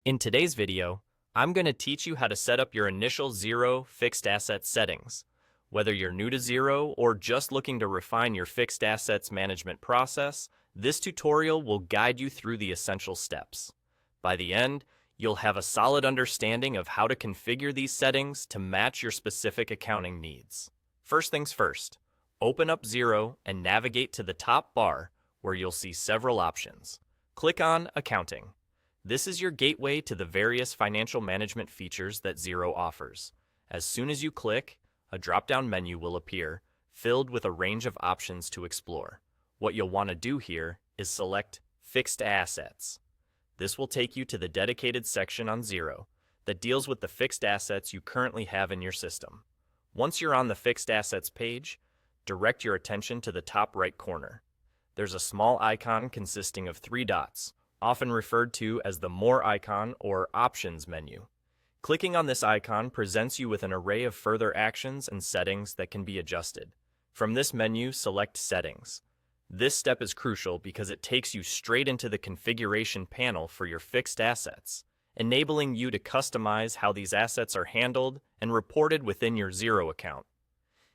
In today's video, I'm going to teach you how to set up your initial Xero fixed asset settings. Whether you're new to Xero or just looking to refine your fixed assets management process, this tutorial will guide you through the essential steps. By the end, you'll have a solid understanding of how to configure these settings to match your specific accounting needs. First things first, open up Xero and navigate to the top bar where you'll see several options. Click on Accounting. This is your gateway to the various financial management features that Xero offers. As soon as you click, a drop-down menu will appear, filled with a range of options to explore. What you'll want to do here is select Fixed Assets. This will take you to the dedicated section on Xero that deals with the fixed assets you currently have in your system. Once you're on the Fixed Assets page, direct your attention to the top right corner. There's a small icon consisting of 3 dots, often referred to as the More icon or Options menu. Clicking on this icon presents you with an array of further actions and settings that can be adjusted. From this menu, select Settings. This step is crucial because it takes you straight into the configuration panel for your fixed assets, enabling you to customize how these assets are handled and reported within your Xero account.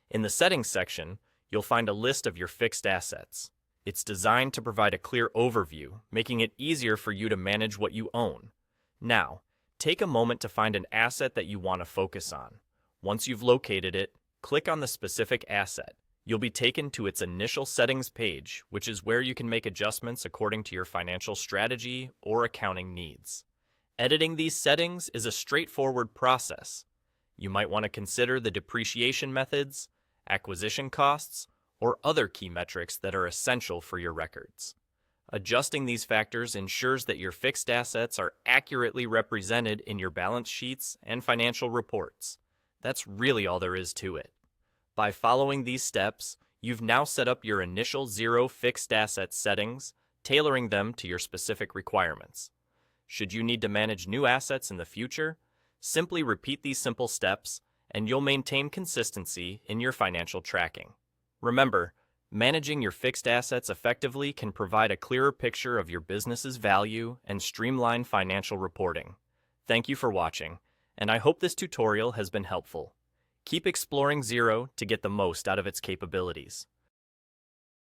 In the Settings section, you'll find a list of your fixed assets. It's designed to provide a clear overview, making it easier for you to manage what you own. Now, take a moment to find an asset that you want to focus on. Once you've located it, click on the specific asset. You'll be taken to its initial settings page, which is where you can make adjustments according to your financial strategy or accounting needs. Editing these settings is a straightforward process. You might want to consider the depreciation methods, acquisition costs, or other key metrics that are essential for your records. Adjusting these factors ensures that your fixed assets are accurately represented in your balance sheets and financial reports. That's really all there is to it. By following these steps, you've now set up your initial Xero fixed asset settings, tailoring them to your specific requirements. Should you need to manage new assets in the future, simply repeat these simple steps, and you'll maintain consistency in your financial tracking. Remember, managing your fixed assets effectively can provide a clearer picture of your business's value and streamline financial reporting. Thank you for watching, and I hope this tutorial has been helpful. Keep exploring Xero to get the most out of its capabilities.